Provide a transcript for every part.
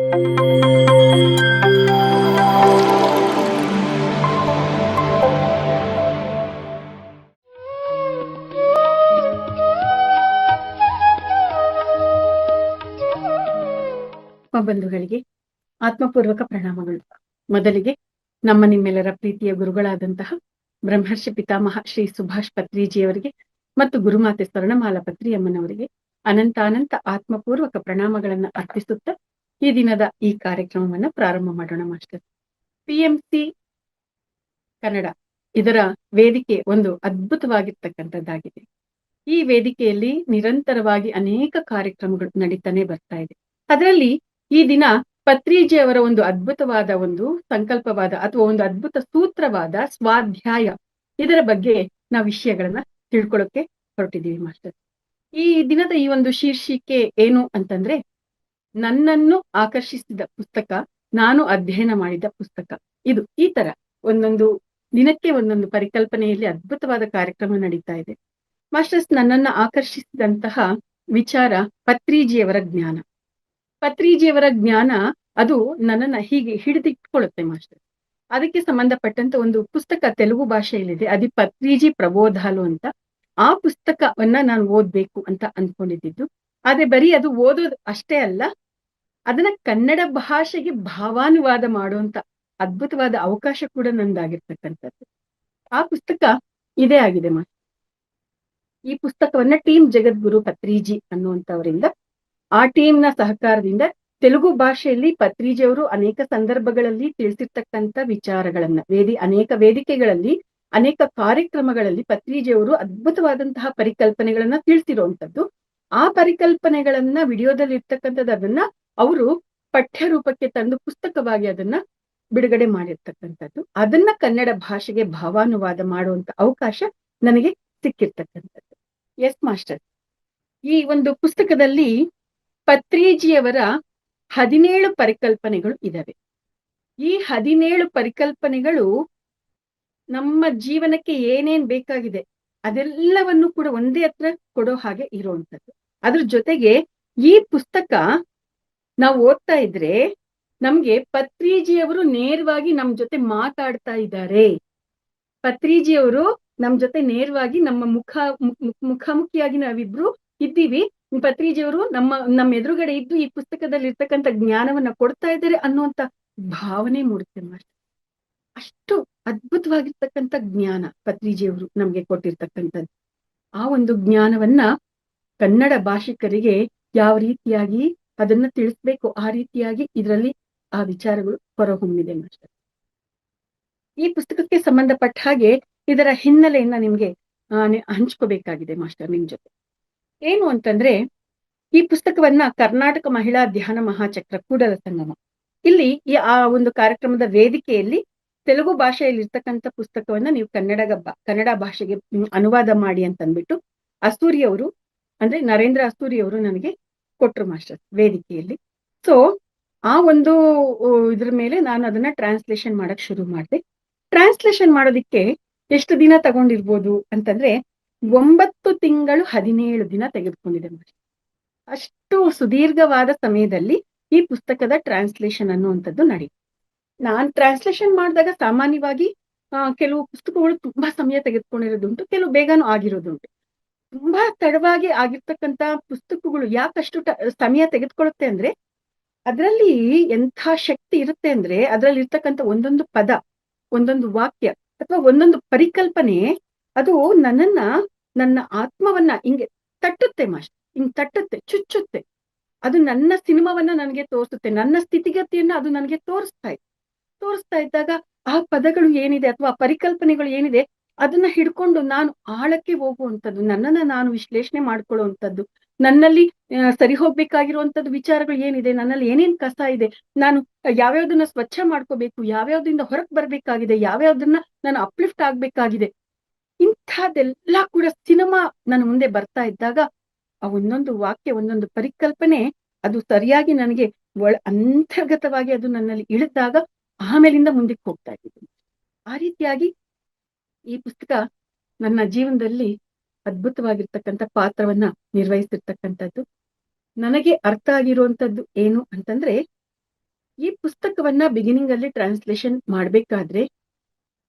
ಬಂಧುಗಳಿಗೆ ಆತ್ಮಪೂರ್ವಕ ಪ್ರಣಾಮಗಳು. ಮೊದಲಿಗೆ ನಮ್ಮ ನಿಮ್ಮೆಲ್ಲರ ಪ್ರೀತಿಯ ಗುರುಗಳಾದಂತಹ ಬ್ರಹ್ಮರ್ಷಿ ಪಿತಾಮಹ ಶ್ರೀ ಸುಭಾಷ್ ಪತ್ರಿಜಿಯವರಿಗೆ ಮತ್ತು ಗುರುಮಾತೆ ಸ್ವರ್ಣಮಾಲಾ ಪತ್ರಿಯಮ್ಮನವರಿಗೆ ಅನಂತಾನಂತ ಆತ್ಮಪೂರ್ವಕ ಪ್ರಣಾಮಗಳನ್ನು ಅರ್ಪಿಸುತ್ತಾ ಈ ದಿನದ ಈ ಕಾರ್ಯಕ್ರಮವನ್ನು ಪ್ರಾರಂಭ ಮಾಡೋಣ ಮಾಸ್ಟರ್. PMC ಕನ್ನಡ ಇದರ ವೇದಿಕೆ ಒಂದು ಅದ್ಭುತವಾಗಿರ್ತಕ್ಕಂಥದ್ದಾಗಿದೆ. ಈ ವೇದಿಕೆಯಲ್ಲಿ ನಿರಂತರವಾಗಿ ಅನೇಕ ಕಾರ್ಯಕ್ರಮಗಳು ನಡೀತಾನೆ ಬರ್ತಾ ಇದೆ. ಅದರಲ್ಲಿ ಈ ದಿನ ಪತ್ರಿಜಿ ಅವರ ಒಂದು ಅದ್ಭುತವಾದ ಒಂದು ಸಂಕಲ್ಪವಾದ ಅಥವಾ ಒಂದು ಅದ್ಭುತ ಸೂತ್ರವಾದ ಸ್ವಾಧ್ಯಾಯ, ಇದರ ಬಗ್ಗೆ ನಾವು ವಿಷಯಗಳನ್ನ ತಿಳ್ಕೊಳ್ಳೋಕೆ ಹೊರಟಿದ್ದೀವಿ ಮಾಸ್ಟರ್. ಈ ದಿನದ ಈ ಒಂದು ಶೀರ್ಷಿಕೆ ಏನು ಅಂತಂದ್ರೆ, ನನ್ನನ್ನು ಆಕರ್ಷಿಸಿದ ಪುಸ್ತಕ, ನಾನು ಅಧ್ಯಯನ ಮಾಡಿದ ಪುಸ್ತಕ. ಇದು ಈ ತರ ಒಂದೊಂದು ದಿನಕ್ಕೆ ಒಂದೊಂದು ಪರಿಕಲ್ಪನೆಯಲ್ಲಿ ಅದ್ಭುತವಾದ ಕಾರ್ಯಕ್ರಮ ನಡೀತಾ ಇದೆ ಮಾಸ್ಟರ್ಸ್. ನನ್ನನ್ನ ಆಕರ್ಷಿಸಿದಂತಹ ವಿಚಾರ ಪತ್ರಿಜಿಯವರ ಜ್ಞಾನ. ಪತ್ರಿಜಿಯವರ ಜ್ಞಾನ ಅದು ನನ್ನನ್ನ ಹೀಗೆ ಹಿಡಿದಿಟ್ಕೊಳ್ಳುತ್ತೆ ಮಾಸ್ಟರ್. ಅದಕ್ಕೆ ಸಂಬಂಧಪಟ್ಟಂತ ಒಂದು ಪುಸ್ತಕ ತೆಲುಗು ಭಾಷೆಯಲ್ಲಿದೆ, ಅದು ಪತ್ರಿಜಿ ಪ್ರಬೋಧಾಲು ಅಂತ. ಆ ಪುಸ್ತಕವನ್ನ ನಾನು ಓದ್ಬೇಕು ಅಂತ ಅನ್ಕೊಂಡಿದ್ದು. ಆದ್ರೆ ಬರೀ ಅದು ಓದೋದು ಅಷ್ಟೇ ಅಲ್ಲ, ಅದನ್ನ ಕನ್ನಡ ಭಾಷೆಗೆ ಭಾವಾನುವಾದ ಮಾಡುವಂತ ಅದ್ಭುತವಾದ ಅವಕಾಶ ಕೂಡ ನಂದಾಗಿರ್ತಕ್ಕಂಥದ್ದು. ಆ ಪುಸ್ತಕ ಇದೇ ಆಗಿದೆ ಮಾಸ್ಟರ್. ಈ ಪುಸ್ತಕವನ್ನ ಟೀಮ್ ಜಗದ್ಗುರು ಪತ್ರಿಜಿ ಅನ್ನುವಂಥವರಿಂದ, ಆ ಟೀಮ್ ನ ಸಹಕಾರದಿಂದ ತೆಲುಗು ಭಾಷೆಯಲ್ಲಿ ಪತ್ರಿಜಿ ಅವರು ಅನೇಕ ಸಂದರ್ಭಗಳಲ್ಲಿ ತಿಳಿಸಿರ್ತಕ್ಕಂಥ ವಿಚಾರಗಳನ್ನ ಅನೇಕ ವೇದಿಕೆಗಳಲ್ಲಿ ಅನೇಕ ಕಾರ್ಯಕ್ರಮಗಳಲ್ಲಿ ಪತ್ರಿಜಿ ಅವರು ಅದ್ಭುತವಾದಂತಹ ಪರಿಕಲ್ಪನೆಗಳನ್ನ ತಿಳಿಸಿರುವಂತದ್ದು. ಆ ಪರಿಕಲ್ಪನೆಗಳನ್ನ ವಿಡಿಯೋದಲ್ಲಿ ಇರ್ತಕ್ಕಂಥದ್ದು ಅದನ್ನ ಅವರು ಪಠ್ಯ ರೂಪಕ್ಕೆ ತಂದು ಪುಸ್ತಕವಾಗಿ ಅದನ್ನ ಬಿಡುಗಡೆ ಮಾಡಿರ್ತಕ್ಕಂಥದ್ದು. ಅದನ್ನ ಕನ್ನಡ ಭಾಷೆಗೆ ಭಾವಾನುವಾದ ಮಾಡುವಂತ ಅವಕಾಶ ನನಗೆ ಸಿಕ್ಕಿರ್ತಕ್ಕಂಥದ್ದು. ಎಸ್ ಮಾಸ್ಟರ್, ಈ ಒಂದು ಪುಸ್ತಕದಲ್ಲಿ ಪತ್ರಿಜಿಯವರ 17 ಪರಿಕಲ್ಪನೆಗಳು ಇದಾವೆ. ಈ 17 ಪರಿಕಲ್ಪನೆಗಳು ನಮ್ಮ ಜೀವನಕ್ಕೆ ಏನೇನ್ ಬೇಕಾಗಿದೆ ಅದೆಲ್ಲವನ್ನು ಕೂಡ ಒಂದೇ ಹತ್ರ ಕೊಡೋ ಹಾಗೆ ಇರುವಂತದ್ದು. ಅದ್ರ ಜೊತೆಗೆ ಈ ಪುಸ್ತಕ ನಾವು ಓದ್ತಾ ಇದ್ರೆ ನಮ್ಗೆ ಪತ್ರಿಜಿಯವರು ನೇರವಾಗಿ ನಮ್ ಜೊತೆ ಮಾತಾಡ್ತಾ ಇದ್ದಾರೆ. ಪತ್ರಿಜಿಯವರು ನಮ್ ಜೊತೆ ನೇರವಾಗಿ ನಮ್ಮ ಮುಖಾಮುಖಿಯಾಗಿ ನಾವಿಬ್ರು ಇದ್ದೀವಿ. ಪತ್ರಿಜಿಯವರು ನಮ್ಮ ಎದುರುಗಡೆ ಇದ್ದು ಈ ಪುಸ್ತಕದಲ್ಲಿ ಇರ್ತಕ್ಕಂಥ ಜ್ಞಾನವನ್ನ ಕೊಡ್ತಾ ಇದ್ದಾರೆ ಅನ್ನುವಂತ ಭಾವನೆ ಮೂಡುತ್ತೆ ಮಾಸ್ಟರ್. ಅಷ್ಟು ಅದ್ಭುತವಾಗಿರ್ತಕ್ಕಂಥ ಜ್ಞಾನ ಪತ್ರಿಜಿಯವರು ನಮ್ಗೆ ಕೊಟ್ಟಿರ್ತಕ್ಕಂಥದ್ದು. ಆ ಒಂದು ಜ್ಞಾನವನ್ನ ಕನ್ನಡ ಭಾಷಿಕರಿಗೆ ಯಾವ ರೀತಿಯಾಗಿ ಅದನ್ನ ತಿಳಿಸ್ಬೇಕು ಆ ರೀತಿಯಾಗಿ ಇದರಲ್ಲಿ ಆ ವಿಚಾರಗಳು ಹೊರಹೊಮ್ಮಿದೆ ಮಾಸ್ಟರ್. ಈ ಪುಸ್ತಕಕ್ಕೆ ಸಂಬಂಧಪಟ್ಟ ಹಾಗೆ ಇದರ ಹಿನ್ನೆಲೆಯನ್ನ ನಿಮ್ಗೆ ಹಂಚ್ಕೋಬೇಕಾಗಿದೆ ಮಾಸ್ಟರ್ ನಿಮ್ ಜೊತೆ. ಏನು ಅಂತಂದ್ರೆ, ಈ ಪುಸ್ತಕವನ್ನ ಕರ್ನಾಟಕ ಮಹಿಳಾ ಧ್ಯಾನ ಮಹಾಚಕ್ರ ಕೂಡಲ ಸಂಗಮ ಇಲ್ಲಿ ಆ ಒಂದು ಕಾರ್ಯಕ್ರಮದ ವೇದಿಕೆಯಲ್ಲಿ ತೆಲುಗು ಭಾಷೆಯಲ್ಲಿ ಇರ್ತಕ್ಕಂಥ ಪುಸ್ತಕವನ್ನ ನೀವು ಕನ್ನಡ ಭಾಷೆಗೆ ಅನುವಾದ ಮಾಡಿ ಅಂತ ಅಂದ್ಬಿಟ್ಟು ಅಸ್ತೂರಿ ಅವರು, ಅಂದ್ರೆ ನರೇಂದ್ರ ಅಸ್ತೂರಿ ಅವರು ನನಗೆ ಕೊಟ್ರು ಮಾಸ್ಟರ್ ವೇದಿಕೆಯಲ್ಲಿ. ಸೊ ಆ ಒಂದು ಇದ್ರ ಮೇಲೆ ನಾನು ಅದನ್ನ ಟ್ರಾನ್ಸ್ಲೇಷನ್ ಮಾಡಕ್ ಶುರು ಮಾಡಿದೆ. ಟ್ರಾನ್ಸ್ಲೇಷನ್ ಮಾಡೋದಿಕ್ಕೆ ಎಷ್ಟು ದಿನ ತಗೊಂಡಿರ್ಬೋದು ಅಂತಂದ್ರೆ 9 ತಿಂಗಳು 17 ದಿನ ತೆಗೆದುಕೊಂಡಿದೆ ಮಾಸ್ಟರ್. ಅಷ್ಟು ಸುದೀರ್ಘವಾದ ಸಮಯದಲ್ಲಿ ಈ ಪುಸ್ತಕದ ಟ್ರಾನ್ಸ್ಲೇಷನ್ ಅನ್ನುವಂಥದ್ದು ನಡೀತು. ನಾನ್ ಟ್ರಾನ್ಸ್ಲೇಷನ್ ಮಾಡಿದಾಗ ಸಾಮಾನ್ಯವಾಗಿ ಕೆಲವು ಪುಸ್ತಕಗಳು ತುಂಬಾ ಸಮಯ ತೆಗೆದುಕೊಂಡಿರೋದುಂಟು, ಕೆಲವು ಬೇಗನೂ ಆಗಿರೋದುಂಟು. ತುಂಬಾ ತಡವಾಗಿ ಆಗಿರ್ತಕ್ಕಂಥ ಪುಸ್ತಕಗಳು ಯಾಕಷ್ಟು ಸಮಯ ತೆಗೆದುಕೊಳ್ಳುತ್ತೆ ಅಂದ್ರೆ, ಅದರಲ್ಲಿ ಎಂಥ ಶಕ್ತಿ ಇರುತ್ತೆ ಅಂದ್ರೆ, ಅದರಲ್ಲಿ ಇರ್ತಕ್ಕಂಥ ಒಂದೊಂದು ಪದ, ಒಂದೊಂದು ವಾಕ್ಯ ಅಥವಾ ಒಂದೊಂದು ಪರಿಕಲ್ಪನೆ ಅದು ನನ್ನ ಆತ್ಮವನ್ನ ಹಿಂಗೆ ತಟ್ಟುತ್ತೆ ಮಾಸ್ಟರ್. ಹಿಂಗ್ ತಟ್ಟುತ್ತೆ, ಚುಚ್ಚುತ್ತೆ. ಅದು ನನ್ನ ಸಿನಿಮಾವನ್ನ ನನಗೆ ತೋರಿಸುತ್ತೆ, ನನ್ನ ಸ್ಥಿತಿಗತಿಯನ್ನ ಅದು ನನಗೆ ತೋರಿಸ್ತಾ ಇದ್ದಾಗ ಆ ಪದಗಳು ಏನಿದೆ ಅಥವಾ ಪರಿಕಲ್ಪನೆಗಳು ಏನಿದೆ ಅದನ್ನ ಹಿಡ್ಕೊಂಡು ನಾನು ಆಳಕ್ಕೆ ಹೋಗುವಂಥದ್ದು, ನನ್ನನ್ನ ನಾನು ವಿಶ್ಲೇಷಣೆ ಮಾಡ್ಕೊಳ್ಳುವಂಥದ್ದು, ನನ್ನಲ್ಲಿ ಸರಿ ಹೋಗ್ಬೇಕಾಗಿರುವಂಥದ್ದು ವಿಚಾರಗಳು ಏನಿದೆ, ನನ್ನಲ್ಲಿ ಏನೇನ್ ಕಸ ಇದೆ, ನಾನು ಯಾವ್ಯಾವ್ದನ್ನ ಸ್ವಚ್ಛ ಮಾಡ್ಕೋಬೇಕು, ಯಾವ್ಯಾವ್ದಿಂದ ಹೊರಗೆ ಬರ್ಬೇಕಾಗಿದೆ, ಯಾವ್ಯಾವ್ದನ್ನ ನಾನು ಅಪ್ಲಿಫ್ಟ್ ಆಗ್ಬೇಕಾಗಿದೆ, ಇಂಥದ್ದೆಲ್ಲ ಕೂಡ ಸಿನಿಮಾ ನನ್ನ ಮುಂದೆ ಬರ್ತಾ ಇದ್ದಾಗ ಆ ಒಂದೊಂದು ವಾಕ್ಯ, ಒಂದೊಂದು ಪರಿಕಲ್ಪನೆ ಅದು ಸರಿಯಾಗಿ ನನಗೆ ಅಂತರ್ಗತವಾಗಿ ಅದು ನನ್ನಲ್ಲಿ ಇಳಿದಾಗ ಆಮೇಲಿಂದ ಮುಂದಕ್ಕೆ ಹೋಗ್ತಾ ಇದ್ದೀನಿ. ಆ ರೀತಿಯಾಗಿ ಈ ಪುಸ್ತಕ ನನ್ನ ಜೀವನದಲ್ಲಿ ಅದ್ಭುತವಾಗಿರ್ತಕ್ಕಂಥ ಪಾತ್ರವನ್ನ ನಿರ್ವಹಿಸಿರ್ತಕ್ಕಂಥದ್ದು. ನನಗೆ ಅರ್ಥ ಆಗಿರುವಂತದ್ದು ಏನು ಅಂತಂದ್ರೆ, ಈ ಪುಸ್ತಕವನ್ನ ಬಿಗಿನಿಂಗ್ ಅಲ್ಲಿ ಟ್ರಾನ್ಸ್ಲೇಷನ್ ಮಾಡ್ಬೇಕಾದ್ರೆ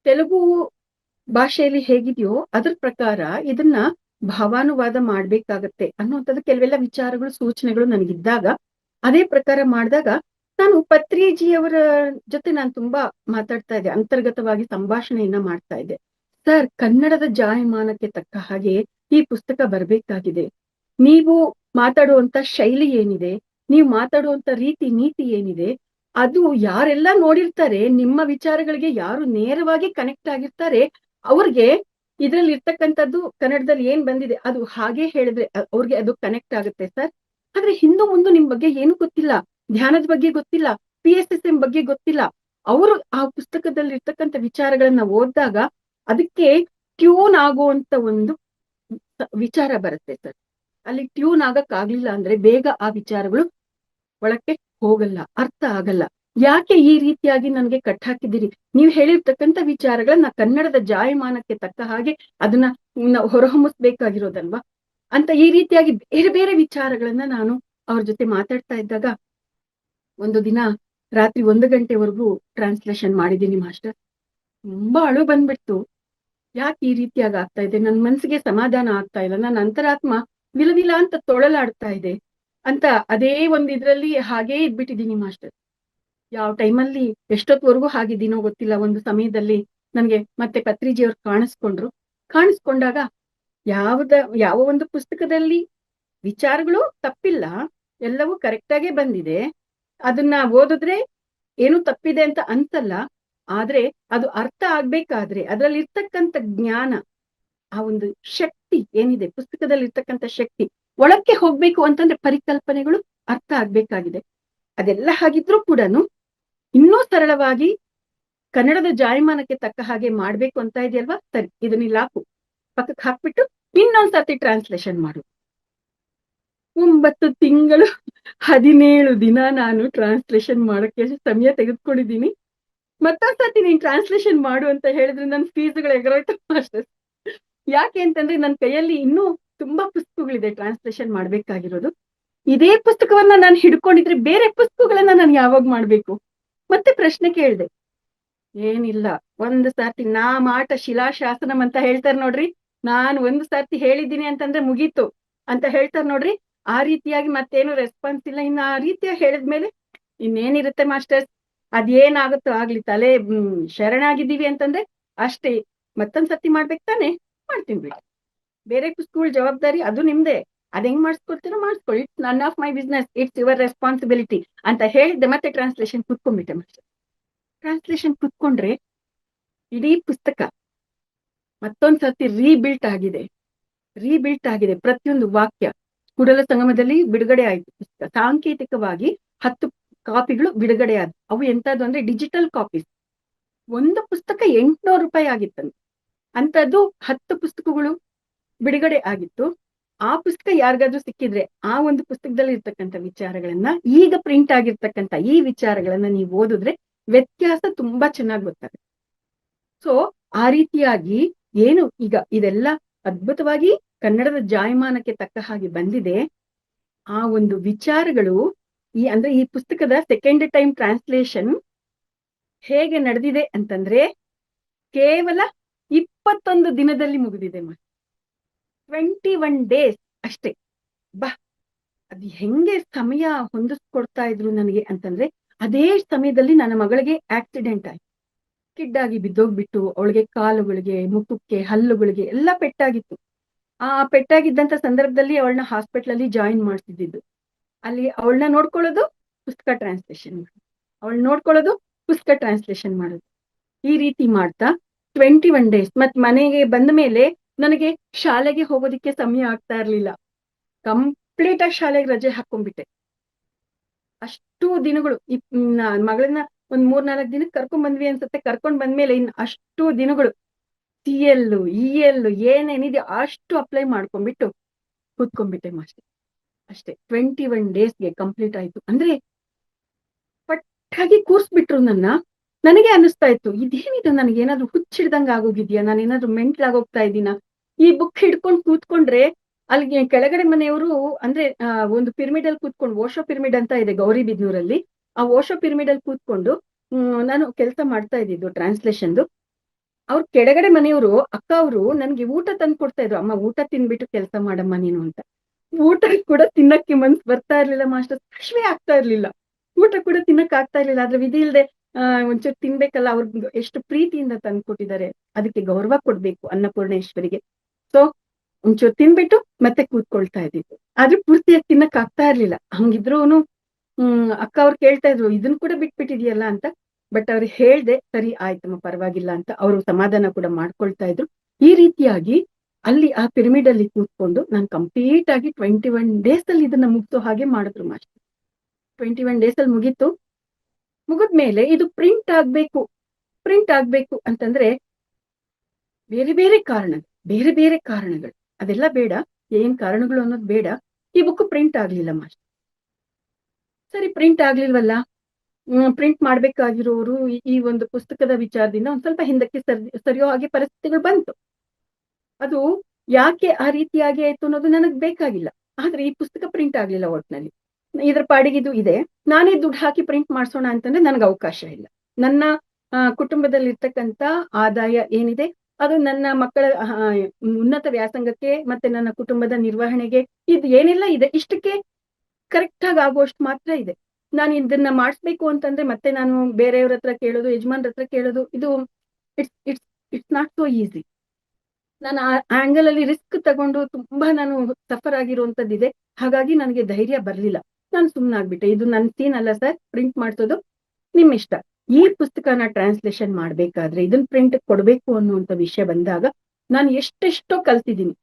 ತೆಲುಗು ಭಾಷೆಯಲ್ಲಿ ಹೇಗಿದೆಯೋ ಅದ್ರ ಪ್ರಕಾರ ಇದನ್ನ ಭಾವಾನುವಾದ ಮಾಡ್ಬೇಕಾಗತ್ತೆ ಅನ್ನುವಂಥದ್ದು ಕೆಲವೆಲ್ಲ ವಿಚಾರಗಳು ಸೂಚನೆಗಳು ನನಗಿದ್ದಾಗ ಅದೇ ಪ್ರಕಾರ ಮಾಡಿದಾಗ ನಾನು ಪತ್ರಿಜಿಯವರ ಜೊತೆ ನಾನು ತುಂಬಾ ಮಾತಾಡ್ತಾ ಇದ್ದೆ, ಅಂತರ್ಗತವಾಗಿ ಸಂಭಾಷಣೆಯನ್ನ ಮಾಡ್ತಾ ಇದ್ದೆ. ಸರ್, ಕನ್ನಡದ ಜಾಯಮಾನಕ್ಕೆ ತಕ್ಕ ಹಾಗೆ ಈ ಪುಸ್ತಕ ಬರ್ಬೇಕಾಗಿದೆ. ನೀವು ಮಾತಾಡುವಂತ ಶೈಲಿ ಏನಿದೆ, ನೀವು ಮಾತಾಡುವಂತ ರೀತಿ ನೀತಿ ಏನಿದೆ, ಅದು ಯಾರೆಲ್ಲ ನೋಡಿರ್ತಾರೆ, ನಿಮ್ಮ ವಿಚಾರಗಳಿಗೆ ಯಾರು ನೇರವಾಗಿ ಕನೆಕ್ಟ್ ಆಗಿರ್ತಾರೆ ಅವ್ರಿಗೆ ಇದ್ರಲ್ಲಿ ಇರ್ತಕ್ಕಂಥದ್ದು ಕನ್ನಡದಲ್ಲಿ ಏನ್ ಬಂದಿದೆ ಅದು ಹಾಗೆ ಹೇಳಿದ್ರೆ ಅವ್ರಿಗೆ ಅದು ಕನೆಕ್ಟ್ ಆಗುತ್ತೆ ಸರ್. ಆದ್ರೆ ಹಿಂದೂ ಮುಂದೆ ನಿಮ್ ಬಗ್ಗೆ ಏನು ಗೊತ್ತಿಲ್ಲ, ಧ್ಯಾನದ ಬಗ್ಗೆ ಗೊತ್ತಿಲ್ಲ, PSSM ಬಗ್ಗೆ ಗೊತ್ತಿಲ್ಲ. ಅವರು ಆ ಪುಸ್ತಕದಲ್ಲಿ ಇರ್ತಕ್ಕಂಥ ವಿಚಾರಗಳನ್ನ ಓದಿದಾಗ ಅದಕ್ಕೆ ಟ್ಯೂನ್ ಆಗುವಂತ ಒಂದು ವಿಚಾರ ಬರುತ್ತೆ ಸರ್. ಅಲ್ಲಿ ಟ್ಯೂನ್ ಆಗಕ್ ಆಗ್ಲಿಲ್ಲ ಅಂದ್ರೆ ಬೇಗ ಆ ವಿಚಾರಗಳು ಒಳಕ್ಕೆ ಹೋಗಲ್ಲ, ಅರ್ಥ ಆಗಲ್ಲ. ಯಾಕೆ ಈ ರೀತಿಯಾಗಿ ನನಗೆ ಕಟ್ ಹಾಕಿದ್ದೀರಿ? ನೀವು ಹೇಳಿರ್ತಕ್ಕಂಥ ವಿಚಾರಗಳನ್ನ ಕನ್ನಡದ ಜಾಯಮಾನಕ್ಕೆ ತಕ್ಕ ಹಾಗೆ ಅದನ್ನ ಹೊರಹೊಮ್ಮಿಸ್ಬೇಕಾಗಿರೋದಲ್ವಾ ಅಂತ ಈ ರೀತಿಯಾಗಿ ಬೇರೆ ಬೇರೆ ವಿಚಾರಗಳನ್ನ ನಾನು ಅವ್ರ ಜೊತೆ ಮಾತಾಡ್ತಾ ಇದ್ದಾಗ ಒಂದು ದಿನ ರಾತ್ರಿ 1 ಗಂಟೆವರೆಗೂ ಟ್ರಾನ್ಸ್ಲೇಷನ್ ಮಾಡಿದ್ದೀನಿ ಮಾಸ್ಟರ್. ತುಂಬಾ ಅಳು ಬಂದ್ಬಿಡ್ತು. ಯಾಕೆ ಈ ರೀತಿಯಾಗಿ ಆಗ್ತಾ ಇದೆ? ನನ್ ಮನ್ಸಿಗೆ ಸಮಾಧಾನ ಆಗ್ತಾ ಇಲ್ಲ, ನನ್ನ ಅಂತರಾತ್ಮ ವಿಲವಿಲ ಅಂತ ತೊಳಲಾಡ್ತಾ ಇದೆ ಅಂತ ಅದೇ ಒಂದ್ ಇದ್ರಲ್ಲಿ ಹಾಗೇ ಇದ್ಬಿಟ್ಟಿದೀನಿ ಮಾಸ್ಟರ್. ಯಾವ ಟೈಮಲ್ಲಿ ಎಷ್ಟೊತ್ವರೆಗೂ ಹಾಗಿದ್ದೀನೋ ಗೊತ್ತಿಲ್ಲ. ಒಂದು ಸಮಯದಲ್ಲಿ ನನ್ಗೆ ಮತ್ತೆ ಪತ್ರಿಜಿಯವ್ರು ಕಾಣಿಸ್ಕೊಂಡಾಗ ಯಾವ ಒಂದು ಪುಸ್ತಕದಲ್ಲಿ ವಿಚಾರಗಳು ತಪ್ಪಿಲ್ಲ, ಎಲ್ಲವೂ ಕರೆಕ್ಟ್ ಆಗೇ ಬಂದಿದೆ, ಅದನ್ನ ಓದಿದ್ರೆ ಏನು ತಪ್ಪಿದೆ ಅಂತ ಅನ್ಸಲ್ಲ. ಆದ್ರೆ ಅದು ಅರ್ಥ ಆಗ್ಬೇಕಾದ್ರೆ ಅದ್ರಲ್ಲಿ ಇರ್ತಕ್ಕಂಥ ಜ್ಞಾನ, ಆ ಒಂದು ಶಕ್ತಿ ಏನಿದೆ ಪುಸ್ತಕದಲ್ಲಿ ಇರ್ತಕ್ಕಂಥ ಶಕ್ತಿ ಒಳಕ್ಕೆ ಹೋಗ್ಬೇಕು ಅಂತಂದ್ರೆ ಪರಿಕಲ್ಪನೆಗಳು ಅರ್ಥ ಆಗ್ಬೇಕಾಗಿದೆ. ಅದೆಲ್ಲ ಹಾಗಿದ್ರು ಕೂಡ ಇನ್ನೂ ಸರಳವಾಗಿ ಕನ್ನಡದ ಜಾಯಮಾನಕ್ಕೆ ತಕ್ಕ ಹಾಗೆ ಮಾಡ್ಬೇಕು ಅಂತ ಇದೆಯಲ್ವಾ, ಸರಿ ಇದನ್ನ ಇಲ್ಲಿ ಪಕ್ಕಕ್ಕೆ ಹಾಕ್ಬಿಟ್ಟು ಇನ್ನೊಂದ್ಸತಿ ಟ್ರಾನ್ಸ್ಲೇಷನ್ ಮಾಡು. 9 ತಿಂಗಳು 17 ದಿನ ನಾನು ಟ್ರಾನ್ಸ್ಲೇಷನ್ ಮಾಡಕ್ಕೆ ಸಮಯ ತೆಗೆದುಕೊಂಡಿದ್ದೀನಿ. ಮತ್ತೊಂದ್ಸತಿ ನೀನ್ ಟ್ರಾನ್ಸ್ಲೇಷನ್ ಮಾಡು ಅಂತ ಹೇಳಿದ್ರೆ ನನ್ನ ಫೀಸ್ಗಳು ಎಗರೋಯ್ತು ಅಷ್ಟೇ. ಯಾಕೆ ಅಂತಂದ್ರೆ ನನ್ನ ಕೈಯಲ್ಲಿ ಇನ್ನೂ ತುಂಬಾ ಪುಸ್ತಕಗಳಿದೆ ಟ್ರಾನ್ಸ್ಲೇಷನ್ ಮಾಡ್ಬೇಕಾಗಿರೋದು. ಇದೇ ಪುಸ್ತಕವನ್ನ ನಾನು ಹಿಡ್ಕೊಂಡಿದ್ರೆ ಬೇರೆ ಪುಸ್ತಕಗಳನ್ನ ನಾನು ಯಾವಾಗ ಮಾಡ್ಬೇಕು? ಮತ್ತೆ ಪ್ರಶ್ನೆ ಕೇಳ್ದೆ. ಏನಿಲ್ಲ, ಒಂದು ಸರ್ತಿ ಮಾಟ ಶಿಲಾಶಾಸನಂ ಅಂತ ಹೇಳ್ತಾರೆ ನೋಡ್ರಿ, ನಾನು ಒಂದು ಸರ್ತಿ ಹೇಳಿದ್ದೀನಿ ಅಂತಂದ್ರೆ ಮುಗೀತು ಅಂತ ಹೇಳ್ತಾರೆ ನೋಡ್ರಿ, ಆ ರೀತಿಯಾಗಿ ಮತ್ತೇನು ರೆಸ್ಪಾನ್ಸ್ ಇಲ್ಲ. ಇನ್ನು ಆ ರೀತಿಯಾಗಿ ಹೇಳಿದ್ಮೇಲೆ ಇನ್ನೇನಿರುತ್ತೆ ಮಾಸ್ಟರ್ಸ್, ಅದೇನಾಗುತ್ತೋ ಆಗ್ಲಿ, ತಲೆ ಶರಣಾಗಿದ್ದೀವಿ ಅಂತಂದ್ರೆ ಅಷ್ಟೇ. ಮತ್ತೊಂದ್ಸತಿ ಮಾಡ್ಬೇಕು ತಾನೆ, ಮಾಡ್ತೀನಿ ಬಿಡಿ. ಬೇರೆ ಪುಸ್ತಕಗಳ ಜವಾಬ್ದಾರಿ ಅದು ನಿಮ್ದೆ, ಅದ್ ಹೆಂಗ್ ಮಾಡಿಸ್ಕೊಡ್ತೀರೋ ಮಾಡಿಸ್ಕೊಳ್ಳಿ, it's none of my business, it's your responsibility ಅಂತ ಹೇಳಿದ್ದೆ. ಮತ್ತೆ ಟ್ರಾನ್ಸ್ಲೇಷನ್ ಕುತ್ಕೊಂಡ್ಬಿಟ್ಟೆ ಮಾಸ್ಟರ್. ಟ್ರಾನ್ಸ್ಲೇಷನ್ ಕುತ್ಕೊಂಡ್ರೆ ಇಡೀ ಪುಸ್ತಕ ಮತ್ತೊಂದ್ಸತಿ ರೀಬಿಲ್ಟ್ ಆಗಿದೆ. ಪ್ರತಿಯೊಂದು ವಾಕ್ಯ ಕೂಡಲ ಸಂಗಮದಲ್ಲಿ ಬಿಡುಗಡೆ ಆಯ್ತು ಪುಸ್ತಕ. ಸಾಂಕೇತಿಕವಾಗಿ 10 ಕಾಪಿಗಳು ಬಿಡುಗಡೆ ಆದ. ಅವು ಎಂತದ್ದು ಅಂದ್ರೆ ಡಿಜಿಟಲ್ ಕಾಪೀಸ್. ಒಂದು ಪುಸ್ತಕ 800 ರೂಪಾಯಿ ಆಗಿತ್ತಂತೆ. ಅಂತದ್ದು 10 ಪುಸ್ತಕಗಳು ಬಿಡುಗಡೆ ಆಗಿತ್ತು. ಆ ಪುಸ್ತಕ ಯಾರಿಗಾದ್ರೂ ಸಿಕ್ಕಿದ್ರೆ ಆ ಒಂದು ಪುಸ್ತಕದಲ್ಲಿ ಇರ್ತಕ್ಕಂಥ ವಿಚಾರಗಳನ್ನ, ಈಗ ಪ್ರಿಂಟ್ ಆಗಿರ್ತಕ್ಕಂಥ ಈ ವಿಚಾರಗಳನ್ನ ನೀವು ಓದಿದ್ರೆ ವ್ಯತ್ಯಾಸ ತುಂಬಾ ಚೆನ್ನಾಗಿ ಗೊತ್ತಾಗುತ್ತೆ. ಸೊ ಆ ರೀತಿಯಾಗಿ ಏನು ಈಗ ಇದೆಲ್ಲ ಅದ್ಭುತವಾಗಿ ಕನ್ನಡದ ಜಾಯಮಾನಕ್ಕೆ ತಕ್ಕ ಹಾಗೆ ಬಂದಿದೆ. ಆ ಒಂದು ವಿಚಾರಗಳು ಅಂದ್ರೆ ಈ ಪುಸ್ತಕದ ಸೆಕೆಂಡ್ ಟೈಮ್ ಟ್ರಾನ್ಸ್ಲೇಷನ್ ಹೇಗೆ ನಡೆದಿದೆ ಅಂತಂದ್ರೆ ಕೇವಲ 21 ದಿನದಲ್ಲಿ ಮುಗಿದಿದೆ. 21 ಡೇಸ್ ಅಷ್ಟೇ. ಅದು ಹೆಂಗೆ ಸಮಯ ಹೊಂದಿಸ್ಕೊಡ್ತಾ ಇದ್ರು ನನಗೆ ಅಂತಂದ್ರೆ, ಅದೇ ಸಮಯದಲ್ಲಿ ನನ್ನ ಮಗಳಿಗೆ ಆಕ್ಸಿಡೆಂಟ್ ಆಯ್ತು. ಕಿಡ್ಡಾಗಿ ಬಿದ್ದೋಗ್ಬಿಟ್ಟು ಅವಳಿಗೆ ಕಾಲುಗಳಿಗೆ, ಮುಖಕ್ಕೆ, ಹಲ್ಲುಗಳಿಗೆ ಎಲ್ಲ ಪೆಟ್ಟಾಗಿತ್ತು. ಆ ಪೆಟ್ಟಾಗಿದ್ದಂತ ಸಂದರ್ಭದಲ್ಲಿ ಅವಳನ್ನ ಹಾಸ್ಪಿಟಲ್ ಅಲ್ಲಿ ಜಾಯಿನ್ ಮಾಡ್ತಿದ್ದು. ಅಲ್ಲಿ ಅವಳನ್ನ ನೋಡ್ಕೊಳ್ಳೋದು, ಪುಸ್ತಕ ಟ್ರಾನ್ಸ್ಲೇಷನ್ ಮಾಡೋದು, ಈ ರೀತಿ ಮಾಡ್ತಾ 21 ಡೇಸ್. ಮತ್ ಮನೆಗೆ ಬಂದ ಮೇಲೆ ನನಗೆ ಶಾಲೆಗೆ ಹೋಗೋದಿಕ್ಕೆ ಸಮಯ ಆಗ್ತಾ ಇರ್ಲಿಲ್ಲ. ಕಂಪ್ಲೀಟ್ ಆಗಿ ಶಾಲೆಗೆ ರಜೆ ಹಾಕೊಂಡ್ಬಿಟ್ಟೆ. ಅಷ್ಟು ದಿನಗಳು ಮಗಳನ್ನ ಒಂದ್ 3-4 ದಿನಕ್ಕೆ ಕರ್ಕೊಂಡ್ ಬಂದ್ವಿ ಅನ್ಸುತ್ತೆ. ಕರ್ಕೊಂಡ್ ಬಂದ್ಮೇಲೆ ಇನ್ನು ಅಷ್ಟು ದಿನಗಳು CL EL ಏನೇನಿದೆ ಅಷ್ಟು ಅಪ್ಲೈ ಮಾಡ್ಕೊಂಡ್ಬಿಟ್ಟು ಕೂತ್ಕೊಂಡ್ಬಿಟ್ಟೆ ಮಾಸ್ಟರ್. ಅಷ್ಟೇ 21 ಡೇಸ್ಗೆ ಕಂಪ್ಲೀಟ್ ಆಯ್ತು. ಅಂದ್ರೆ ಪಟ್ಟಾಗಿ ಕೂರ್ಸ್ಬಿಟ್ರು ನನಗೆ ಅನಿಸ್ತಾ ಇತ್ತು, ಇದೇನಿದು, ನನಗೇನಾದ್ರು ಹುಚ್ಚಿಡ್ದಂಗ ಆಗೋಗಿದ್ಯಾ, ನಾನೇನಾದ್ರು ಮೆಂಟ್ಲಾಗೋಗ್ತಾ ಇದ್ದೀನ? ಈ ಬುಕ್ ಹಿಡ್ಕೊಂಡು ಕೂತ್ಕೊಂಡ್ರೆ ಅಲ್ಲಿಗೆ ಕೆಳಗಡೆ ಮನೆಯವರು ಅಂದ್ರೆ ಒಂದು ಪಿರಮಿಡ್ ಅಲ್ಲಿ ಕೂತ್ಕೊಂಡು, ಓಶೋ ಪಿರಮಿಡ್ ಅಂತ ಇದೆ ಗೌರಿಬಿದ್ನೂರಲ್ಲಿ, ಆ ಓಶೋ ಪಿರಮಿಡ್ ಅಲ್ಲಿ ಕೂತ್ಕೊಂಡು ನಾನು ಕೆಲಸ ಮಾಡ್ತಾ ಇದ್ದಿದ್ದು ಟ್ರಾನ್ಸ್ಲೇಷನ್ದು. ಅವ್ರ ಕೆಳಗಡೆ ಮನೆಯವರು ಅಕ್ಕ ಅವರು ನನ್ಗೆ ಊಟ ತಂದು ಕೊಡ್ತಾ ಇದ್ರು, ಅಮ್ಮ ಊಟ ತಿನ್ಬಿಟ್ಟು ಕೆಲಸ ಮಾಡಮ್ಮ ನೀನು ಅಂತ. ಊಟ ಕೂಡ ತಿನ್ನಕ್ಕೆ ಮನ್ಸ್ ಬರ್ತಾ ಇರ್ಲಿಲ್ಲ ಮಾಸ್ಟರ್, ಹಶ್ವೇ ಆಗ್ತಾ ಇರ್ಲಿಲ್ಲ, ಊಟ ಕೂಡ ತಿನ್ನಕ್ ಆಗ್ತಾ ಇರ್ಲಿಲ್ಲ. ಆದ್ರೆ ವಿಧಿ ಇಲ್ದೆ ಒಂಚೂರು ತಿನ್ಬೇಕಲ್ಲ, ಅವ್ರಿಗೆ ಎಷ್ಟು ಪ್ರೀತಿಯಿಂದ ತಂದು ಕೊಟ್ಟಿದ್ದಾರೆ, ಅದಕ್ಕೆ ಗೌರವ ಕೊಡ್ಬೇಕು ಅನ್ನಪೂರ್ಣೇಶ್ವರಿಗೆ. ಸೊ ಒಂಚೂರು ತಿನ್ಬಿಟ್ಟು ಮತ್ತೆ ಕೂತ್ಕೊಳ್ತಾ ಇದ್ದಿದ್ದು. ಆದ್ರೆ ಪೂರ್ತಿಯಾಗಿ ತಿನ್ನಕ್ ಆಗ್ತಾ ಇರ್ಲಿಲ್ಲ. ಹಂಗಿದ್ರೂನು ಅಕ್ಕ ಅವ್ರು ಕೇಳ್ತಾ ಇದ್ರು ಇದನ್ ಕೂಡ ಬಿಟ್ಬಿಟ್ಟಿದ್ಯಲ್ಲ ಅಂತ. ಬಟ್ ಅವ್ರಿಗೆ ಹೇಳ್ದೆ, ಸರಿ ಆಯ್ತಮ್ಮ ಪರವಾಗಿಲ್ಲ ಅಂತ ಅವರು ಸಮಾಧಾನ ಕೂಡ ಮಾಡ್ಕೊಳ್ತಾ ಇದ್ರು. ಈ ರೀತಿಯಾಗಿ ಅಲ್ಲಿ ಆ ಪಿರಮಿಡ್ ಅಲ್ಲಿ ಕೂತ್ಕೊಂಡು ನಾನು ಕಂಪ್ಲೀಟ್ ಆಗಿ 21 ಡೇಸ್ ಅಲ್ಲಿ ಇದನ್ನ ಮುಗಿಸೋ ಹಾಗೆ ಮಾಡಿದ್ರು ಮಾಸ್ಟರ್. 21 ಡೇಸ್ ಅಲ್ಲಿ ಮುಗೀತು. ಮುಗಿದ್ಮೇಲೆ ಇದು ಪ್ರಿಂಟ್ ಆಗ್ಬೇಕು ಅಂತಂದ್ರೆ ಬೇರೆ ಬೇರೆ ಕಾರಣಗಳು ಅದೆಲ್ಲ ಬೇಡ, ಏನ್ ಕಾರಣಗಳು ಅನ್ನೋದು ಬೇಡ. ಈ ಬುಕ್ ಪ್ರಿಂಟ್ ಆಗ್ಲಿಲ್ಲ ಮಾಸ್ಟರ್. ಸರಿ, ಪ್ರಿಂಟ್ ಆಗ್ಲಿಲ್ವಲ್ಲ, ಪ್ರಿಂಟ್ ಮಾಡ್ಬೇಕಾಗಿರೋರು ಈ ಒಂದು ಪುಸ್ತಕದ ವಿಚಾರದಿಂದ ಒಂದ್ ಸ್ವಲ್ಪ ಹಿಂದಕ್ಕೆ ಸರಿಯೋ ಹಾಗೆ ಪರಿಸ್ಥಿತಿಗಳು ಬಂತು. ಅದು ಯಾಕೆ ಆ ರೀತಿಯಾಗಿ ಆಯ್ತು ಅನ್ನೋದು ನನಗ್ ಬೇಕಾಗಿಲ್ಲ. ಆದ್ರೆ ಈ ಪುಸ್ತಕ ಪ್ರಿಂಟ್ ಆಗ್ಲಿಲ್ಲ. ಒಟ್ನಲ್ಲಿ ಇದ್ರ ಪಾಡಿಗಿದು ಇದೆ, ನಾನೇ ದುಡ್ಡು ಹಾಕಿ ಪ್ರಿಂಟ್ ಮಾಡ್ಸೋಣ ಅಂತಂದ್ರೆ ನನಗೆ ಅವಕಾಶ ಇಲ್ಲ. ನನ್ನ ಕುಟುಂಬದಲ್ಲಿ ಇರ್ತಕ್ಕಂತ ಆದಾಯ ಏನಿದೆ ಅದು ನನ್ನ ಮಕ್ಕಳ ಉನ್ನತ ವ್ಯಾಸಂಗಕ್ಕೆ ಮತ್ತೆ ನನ್ನ ಕುಟುಂಬದ ನಿರ್ವಹಣೆಗೆ ಇದು ಏನೆಲ್ಲ ಇದೆ ಇಷ್ಟಕ್ಕೆ ಕರೆಕ್ಟ್ ಆಗಿ ಆಗುವಷ್ಟು ಮಾತ್ರ ಇದೆ. ನಾನು ಇದನ್ನ ಮಾಡಿಸ್ಬೇಕು ಅಂತಂದ್ರೆ ಮತ್ತೆ ನಾನು ಬೇರೆಯವ್ರ ಹತ್ರ ಕೇಳೋದು, ಯಜಮಾನ್ರ ಹತ್ರ ಕೇಳೋದು, ಇದು ಇಟ್ಸ್ ನಾಟ್ ಸೋ ಈಸಿ. ನಾನು ಆ ಆಂಗಲ್ ಅಲ್ಲಿ ರಿಸ್ಕ್ ತಗೊಂಡು ತುಂಬಾ ನಾನು ಸಫರ್ ಆಗಿರುವಂತದ್ದಿದೆ. ಹಾಗಾಗಿ ನನಗೆ ಧೈರ್ಯ ಬರ್ಲಿಲ್ಲ. ನಾನು ಸುಮ್ಮನಾಗ್ಬಿಟ್ಟೆ, ಇದು ನನ್ನ ಸೀನ್ ಅಲ್ಲ ಸರ್, ಪ್ರಿಂಟ್ ಮಾಡ್ಸೋದು ನಿಮ್ ಇಷ್ಟ. ಈ ಪುಸ್ತಕನ ಟ್ರಾನ್ಸ್ಲೇಷನ್ ಮಾಡ್ಬೇಕಾದ್ರೆ ಇದನ್ನ ಪ್ರಿಂಟ್ ಕೊಡ್ಬೇಕು ಅನ್ನುವಂತ ವಿಷಯ ಬಂದಾಗ ನಾನು ಎಷ್ಟೆಷ್ಟೋ ಕಲ್ತಿದ್ದೀನಿ,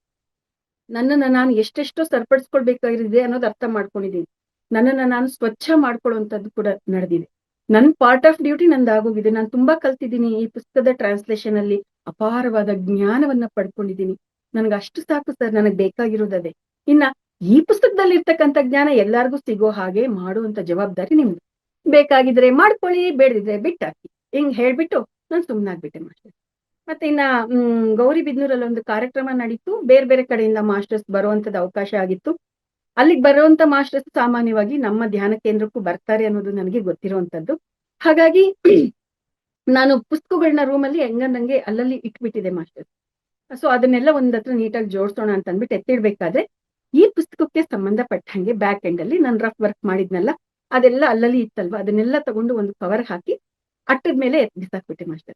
ನನ್ನನ್ನ ನಾನು ಎಷ್ಟೆಷ್ಟೋ ಸರಿಪಡಿಸ್ಕೊಳ್ಬೇಕಾಗಿದೆ ಅನ್ನೋದು ಅರ್ಥ ಮಾಡ್ಕೊಂಡಿದ್ದೀನಿ. ನನ್ನನ್ನ ನಾನು ಸ್ವಚ್ಛ ಮಾಡ್ಕೊಳ್ಳುವಂಥದ್ದು ಕೂಡ ನಡೆದಿದೆ. ನನ್ ಪಾರ್ಟ್ ಆಫ್ ಡ್ಯೂಟಿ ನಂದಾಗೋಗಿದೆ. ನಾನು ತುಂಬಾ ಕಲ್ತಿದ್ದೀನಿ. ಈ ಪುಸ್ತಕದ ಟ್ರಾನ್ಸ್ಲೇಷನ್ ಅಲ್ಲಿ ಅಪಾರವಾದ ಜ್ಞಾನವನ್ನ ಪಡ್ಕೊಂಡಿದ್ದೀನಿ. ನನ್ಗೆ ಅಷ್ಟು ಸಾಕು ಸರ್, ನನಗ್ ಬೇಕಾಗಿರೋದೇ. ಇನ್ನ ಈ ಪುಸ್ತಕದಲ್ಲಿ ಇರ್ತಕ್ಕಂಥ ಜ್ಞಾನ ಎಲ್ಲಾರ್ಗೂ ಸಿಗೋ ಹಾಗೆ ಮಾಡುವಂತ ಜವಾಬ್ದಾರಿ ನಿಮ್ದು. ಬೇಕಾಗಿದ್ರೆ ಮಾಡ್ಕೊಳ್ಳಿ, ಬೇಡದಿದ್ರೆ ಬಿಟ್ಟಾಕಿ, ಹಿಂಗ್ ಹೇಳ್ಬಿಟ್ಟು ನಾನು ಸುಮ್ನಾಗ್ಬಿಟ್ಟೆ ಮಾಸ್ಟರ್. ಮತ್ತೆ ಇನ್ನ ಗೌರಿಬಿದನೂರಲ್ಲಿ ಒಂದು ಕಾರ್ಯಕ್ರಮ ನಡೀತು. ಬೇರೆ ಬೇರೆ ಕಡೆಯಿಂದ ಮಾಸ್ಟರ್ಸ್ ಬರುವಂತದ್ದು ಅವಕಾಶ ಆಗಿತ್ತು. ಅಲ್ಲಿಗೆ ಬರುವಂತ ಮಾಸ್ಟರ್ಸ್ ಸಾಮಾನ್ಯವಾಗಿ ನಮ್ಮ ಧ್ಯಾನ ಕೇಂದ್ರಕ್ಕೂ ಬರ್ತಾರೆ ಅನ್ನೋದು ನನಗೆ ಗೊತ್ತಿರುವಂತದ್ದು. ಹಾಗಾಗಿ ನಾನು ಪುಸ್ತಕಗಳನ್ನ ರೂಮಲ್ಲಿ ಹೆಂಗಂದಂಗೆ ಅಲ್ಲಲ್ಲಿ ಇಟ್ಬಿಟ್ಟಿದೆ ಮಾಸ್ಟರ್. ಸೊ ಅದನ್ನೆಲ್ಲ ಒಂದ್ ಹತ್ರ ನೀಟಾಗಿ ಜೋಡಿಸೋಣ ಅಂತ ಅಂದ್ಬಿಟ್ಟು ಎತ್ತಿಡ್ಬೇಕಾದ್ರೆ ಈ ಪುಸ್ತಕಕ್ಕೆ ಸಂಬಂಧಪಟ್ಟಂಗೆ ಬ್ಯಾಕ್ ಎಂಡ್ ಅಲ್ಲಿ ನಾನು ರಫ್ ವರ್ಕ್ ಮಾಡಿದ್ನಲ್ಲ ಅದೆಲ್ಲ ಅಲ್ಲಲ್ಲಿ ಇತ್ತಲ್ವಾ, ಅದನ್ನೆಲ್ಲ ತಗೊಂಡು ಒಂದು ಕವರ್ ಹಾಕಿ ಅಟ್ಟದ ಮೇಲೆ ಬಿಸಾಕ್ಬಿಟ್ಟೆ ಮಾಸ್ಟರ್.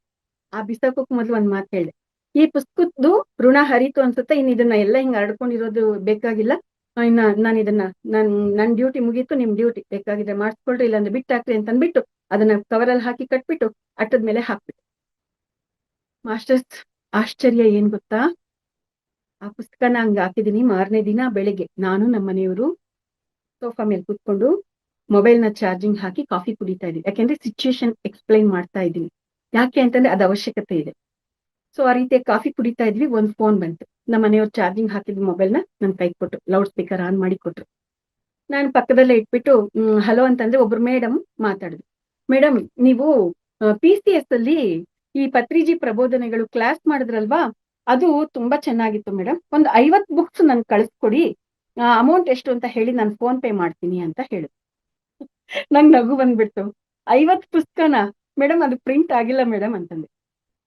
ಆ ಬಿಸಾಕೋಕ್ ಮೊದ್ಲು ಒಂದ್ ಮಾತು ಹೇಳಿದೆ, ಈ ಪುಸ್ತಕದ್ದು ಋಣ ಹರಿತು ಅನ್ಸುತ್ತೆ, ಇನ್ನು ಇದನ್ನ ಎಲ್ಲ ಹಿಂಗ್ ಹರಡ್ಕೊಂಡಿರೋದು ಬೇಕಾಗಿಲ್ಲ. ಇನ್ನ ನಾನು ಇದನ್ನ ನನ್ ಡ್ಯೂಟಿ ಮುಗೀತು, ನಿಮ್ ಡ್ಯೂಟಿ ಬೇಕಾಗಿದ್ರೆ ಮಾಡಿಸ್ಕೊಳ್ರಿ, ಇಲ್ಲಾಂದ್ರೆ ಬಿಟ್ಟಾಕ್ರಿ ಅಂತ ಅಂದ್ಬಿಟ್ಟು ಅದನ್ನ ಕವರಲ್ಲಿ ಹಾಕಿ ಕಟ್ಬಿಟ್ಟು ಅಟ್ಟದ ಮೇಲೆ ಹಾಕ್ಬಿಟ್ಟು. ಮಾಸ್ಟರ್ಸ್ ಆಶ್ಚರ್ಯ ಏನ್ ಗೊತ್ತಾ, ಆ ಪುಸ್ತಕನ ಹಂಗ ಹಾಕಿದೀನಿ. ಮಾರನೇ ದಿನ ಬೆಳಿಗ್ಗೆ ನಾನು ನಮ್ಮ ಮನೆಯವರು ಸೋಫಾ ಮೇಲೆ ಕೂತ್ಕೊಂಡು ಮೊಬೈಲ್ ನ ಚಾರ್ಜಿಂಗ್ ಹಾಕಿ ಕಾಫಿ ಕುಡಿತಾ ಇದೀವಿ. ಯಾಕೆಂದ್ರೆ ಸಿಚುಯೇಷನ್ ಎಕ್ಸ್ಪ್ಲೈನ್ ಮಾಡ್ತಾ ಇದ್ದೀನಿ. ಯಾಕೆ ಅಂತಂದ್ರೆ ಅದ್ ಅವಶ್ಯಕತೆ ಇದೆ. ಸೊ ಆ ರೀತಿಯ ಕಾಫಿ ಕುಡಿತಾ ಇದ್ವಿ. ಒಂದ್ ಫೋನ್ ಬಂತು. ನಮ್ಮ ಮನೆಯವ್ರು ಚಾರ್ಜಿಂಗ್ ಹಾಕಿದ್ ಮೊಬೈಲ್ ನ ನನ್ ಕೈ ಕೊಟ್ರು, ಲೌಡ್ ಸ್ಪೀಕರ್ ಆನ್ ಮಾಡಿ ಕೊಟ್ರು. ನಾನು ಪಕ್ಕದಲ್ಲೇ ಇಟ್ಬಿಟ್ಟು ಹಲೋ ಅಂತಂದ್ರೆ ಒಬ್ರು ಮೇಡಮ್ ಮಾತಾಡಿದ್ರು. ಮೇಡಮ್, ನೀವು PCS ಅಲ್ಲಿ ಈ ಪತ್ರಿಜಿ ಪ್ರಬೋಧನೆಗಳು ಕ್ಲಾಸ್ ಮಾಡಿದ್ರಲ್ವಾ, ಅದು ತುಂಬಾ ಚೆನ್ನಾಗಿತ್ತು ಮೇಡಮ್. ಒಂದು 50 ಬುಕ್ಸ್ ನನ್ ಕಳಿಸ್ಕೊಡಿ, ಅಮೌಂಟ್ ಎಷ್ಟು ಅಂತ ಹೇಳಿ ನಾನು ಫೋನ್ ಪೇ ಮಾಡ್ತೀನಿ ಅಂತ ಹೇಳಿದ್ರು. ನಂಗ್ ನಗು ಬಂದ್ಬಿಡ್ತು. 50 ಪುಸ್ತಕನ ಮೇಡಮ್, ಅದು ಪ್ರಿಂಟ್ ಆಗಿಲ್ಲ ಮೇಡಮ್ ಅಂತಂದೆ.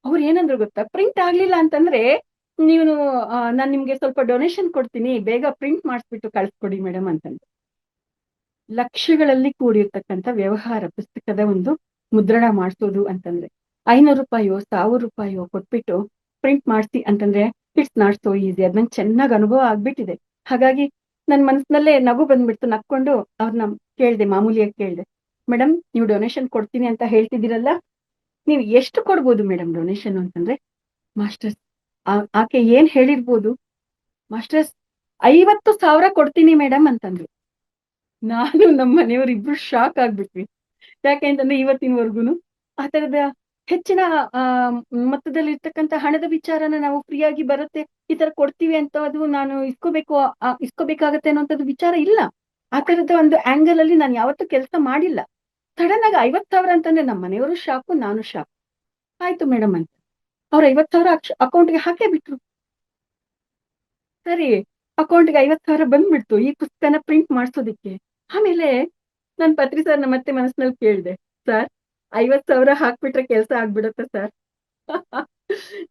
ಅವ್ರು ಏನಂದ್ರು ಗೊತ್ತಾ, ಪ್ರಿಂಟ್ ಆಗ್ಲಿಲ್ಲ ಅಂತಂದ್ರೆ ನೀವು ನಾನ್ ನಿಮ್ಗೆ ಸ್ವಲ್ಪ ಡೊನೇಷನ್ ಕೊಡ್ತೀನಿ, ಬೇಗ ಪ್ರಿಂಟ್ ಮಾಡಿಸ್ಬಿಟ್ಟು ಕಳ್ಸ್ಕೊಡಿ ಮೇಡಮ್ ಅಂತಂದ್ರೆ. ಲಕ್ಷಗಳಲ್ಲಿ ಕೂಡಿರ್ತಕ್ಕಂಥ ವ್ಯವಹಾರ ಪುಸ್ತಕದ ಒಂದು ಮುದ್ರಣ ಮಾಡಿಸೋದು ಅಂತಂದ್ರೆ 500 ರೂಪಾಯೋ 1000 ರೂಪಾಯೋ ಕೊಟ್ಬಿಟ್ಟು ಪ್ರಿಂಟ್ ಮಾಡಿಸಿ ಅಂತಂದ್ರೆ ಇಟ್ಸ್ ನಾಟ್ ಸೋ ಈಸಿ. ಅದ್ ನಂಗೆ ಚೆನ್ನಾಗಿ ಅನುಭವ ಆಗ್ಬಿಟ್ಟಿದೆ. ಹಾಗಾಗಿ ನನ್ ಮನಸ್ಸಿನಲ್ಲೇ ನಗು ಬಂದ್ಬಿಡ್ತು. ನಕ್ಕೊಂಡು ಅವ್ರನ್ನ ಕೇಳ್ದೆ, ಮಾಮೂಲಿಯಾಗಿ ಕೇಳ್ದೆ, ಮೇಡಮ್ ನೀವು ಡೊನೇಷನ್ ಕೊಡ್ತೀನಿ ಅಂತ ಹೇಳ್ತಿದ್ದೀರಲ್ಲ, ನೀವು ಎಷ್ಟು ಕೊಡ್ಬೋದು ಮೇಡಮ್ ಡೊನೇಷನ್ ಅಂತಂದ್ರೆ. ಮಾಸ್ಟರ್ಸ್ ಆಕೆ ಏನ್ ಹೇಳಿರ್ಬೋದು, ಮಾಸ್ಟರ್ಸ್ 50,000 ಕೊಡ್ತೀನಿ ಮೇಡಮ್ ಅಂತಂದ್ರು. ನಾನು ನಮ್ಮ ಮನೆಯವ್ರು ಇಬ್ರು ಶಾಕ್ ಆಗ್ಬಿಟ್ವಿ. ಯಾಕೆ ಅಂತಂದ್ರೆ ಇವತ್ತಿನವರೆಗೂ ಆ ತರದ ಹೆಚ್ಚಿನ ಮೊತ್ತದಲ್ಲಿ ಇರ್ತಕ್ಕಂಥ ಹಣದ ವಿಚಾರನ ನಾವು ಫ್ರೀಯಾಗಿ ಬರುತ್ತೆ ಈ ತರ ಕೊಡ್ತೀವಿ ಅಂತ ಅದು ನಾನು ಇಸ್ಕೋಬೇಕಾಗತ್ತೆ ಅನ್ನೋಂಥದ್ದು ವಿಚಾರ ಇಲ್ಲ. ಆ ತರದ ಒಂದು ಆಂಗಲ್ ಅಲ್ಲಿ ನಾನು ಯಾವತ್ತೂ ಕೆಲಸ ಮಾಡಿಲ್ಲ. ಸಡನ್ ಆಗಿ 50,000 ಅಂತಂದ್ರೆ ನಮ್ಮ ಮನೆಯವರು ಶಾಕು, ನಾನು ಶಾಕ್. ಆಯ್ತು ಮೇಡಮ್ ಅಂತ ಅವ್ರು 50,000 ಅಕೌಂಟ್ಗೆ ಹಾಕೇ ಬಿಟ್ರು. ಸರಿ, ಅಕೌಂಟ್ಗೆ 50,000 ಬಂದ್ಬಿಡ್ತು ಈ ಪುಸ್ತಕನ ಪ್ರಿಂಟ್ ಮಾಡ್ಸೋದಿಕ್ಕೆ. ಆಮೇಲೆ ನಾನು ಪತ್ರಿ ಸರ್ನ ಮತ್ತೆ ಮನಸ್ಸಿನಲ್ಲಿ ಕೇಳಿದೆ, ಸರ್ 50,000 ಹಾಕ್ಬಿಟ್ರೆ ಕೆಲಸ ಆಗ್ಬಿಡುತ್ತೆ ಸರ್.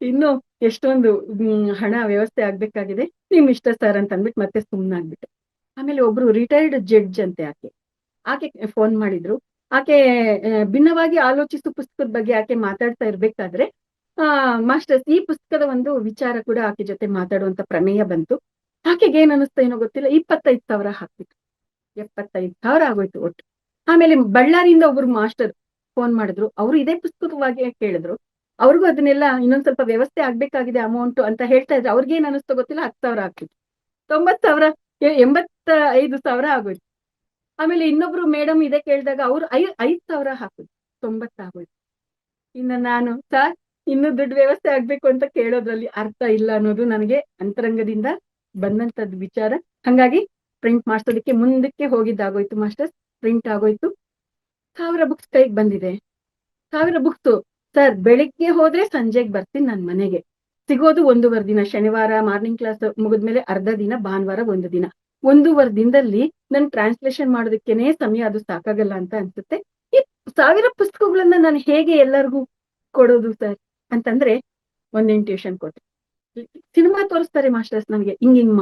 ಇನ್ನು ಎಷ್ಟೊಂದು ಹಣ ವ್ಯವಸ್ಥೆ ಆಗ್ಬೇಕಾಗಿದೆ, ನಿಮ್ ಇಷ್ಟ ಸರ್ ಅಂತ ಅಂದ್ಬಿಟ್ಟು ಮತ್ತೆ ಸುಮ್ನಾಗ್ಬಿಟ್ಟೆ. ಆಮೇಲೆ ಒಬ್ರು ರಿಟೈರ್ಡ್ ಜಡ್ಜ್ ಅಂತೆ ಆಕೆ ಫೋನ್ ಮಾಡಿದ್ರು. ಆಕೆ ಭಿನ್ನವಾಗಿ ಆಲೋಚಿಸು ಪುಸ್ತಕದ ಬಗ್ಗೆ ಆಕೆ ಮಾತಾಡ್ತಾ ಇರ್ಬೇಕಾದ್ರೆ ಮಾಸ್ಟರ್ಸ್ ಈ ಪುಸ್ತಕದ ಒಂದು ವಿಚಾರ ಕೂಡ ಆಕೆ ಜೊತೆ ಮಾತಾಡುವಂತ ಪ್ರಮೇಯ ಬಂತು. ಆಕೆಗೆ ಏನ್ ಅನಿಸ್ತಾ ಏನೋ ಗೊತ್ತಿಲ್ಲ, 25,000 ಹಾಕ್ಬಿಟ್ಟು 75,000 ಆಗೋಯ್ತು ಒಟ್ಟು. ಆಮೇಲೆ ಬಳ್ಳಾರಿಯಿಂದ ಒಬ್ರು ಮಾಸ್ಟರ್ ಫೋನ್ ಮಾಡಿದ್ರು, ಅವರು ಇದೇ ಪುಸ್ತಕದ ಬಗ್ಗೆ ಕೇಳಿದ್ರು. ಅವ್ರಿಗೂ ಅದನ್ನೆಲ್ಲ ಇನ್ನೊಂದ್ ಸ್ವಲ್ಪ ವ್ಯವಸ್ಥೆ ಆಗ್ಬೇಕಾಗಿದೆ ಅಮೌಂಟ್ ಅಂತ ಹೇಳ್ತಾ ಇದ್ರು. ಅವ್ರಿಗೆ ಏನ್ ಅನಿಸ್ತೋ ಗೊತ್ತಿಲ್ಲ, 10,000 ಹಾಕ್ಬಿಟ್ಟು 90,000 85,000 ಆಗೋಯ್ತು. ಆಮೇಲೆ ಇನ್ನೊಬ್ರು ಮೇಡಮ್ ಇದೇ ಕೇಳಿದಾಗ ಅವ್ರು 5,000 ಹಾಕಿದ್ರು, 90 ಆಗೋಯ್ತು. ಇನ್ನು ನಾನು ಸರ್ ಇನ್ನು ದುಡ್ಡು ವ್ಯವಸ್ಥೆ ಆಗ್ಬೇಕು ಅಂತ ಕೇಳೋದ್ರಲ್ಲಿ ಅರ್ಥ ಇಲ್ಲ ಅನ್ನೋದು ನನಗೆ ಅಂತರಂಗದಿಂದ ಬಂದಂತದ್ದು ವಿಚಾರ. ಹಂಗಾಗಿ ಪ್ರಿಂಟ್ ಮಾಡ್ಸೋದಕ್ಕೆ ಮುಂದಕ್ಕೆ ಹೋಗಿದ್ದಾಗೋಯ್ತು ಮಾಸ್ಟರ್ಸ್. ಪ್ರಿಂಟ್ ಆಗೋಯ್ತು. 1000 ಬುಕ್ಸ್ ಕೈಗೆ ಬಂದಿದೆ. 1000 ಬುಕ್ಸ್ ಸರ್ ಬೆಳಿಗ್ಗೆ ಹೋದ್ರೆ ಸಂಜೆಗೆ ಬರ್ತೀನಿ ನನ್ನ ಮನೆಗೆ. ಸಿಗೋದು 1.5 ದಿನ, ಶನಿವಾರ ಮಾರ್ನಿಂಗ್ ಕ್ಲಾಸ್ ಮುಗಿದ್ಮೇಲೆ ಅರ್ಧ ದಿನ, ಭಾನುವಾರ 1 ದಿನ. 1.5 ದಿನದಲ್ಲಿ ನನ್ ಟ್ರಾನ್ಸ್ಲೇಷನ್ ಮಾಡೋದಕ್ಕೇನೆ ಸಮಯ ಅದು ಸಾಕಾಗಲ್ಲ ಅಂತ ಅನ್ಸುತ್ತೆ. ಈ 1000 ಪುಸ್ತಕಗಳನ್ನ ನಾನು ಹೇಗೆ ಎಲ್ಲರಿಗೂ ಕೊಡೋದು ಸರ್ ಅಂತಂದ್ರೆ ಒಂದೇನ್ ಟ್ಯೂಷನ್ ಕೊಟ್ಟೆ. ಸಿನಿಮಾ ತೋರಿಸ್ತಾರೆ ಮಾಸ್ಟರ್ಸ್ ನನಗೆ, ಹಿಂಗಿಂಗ್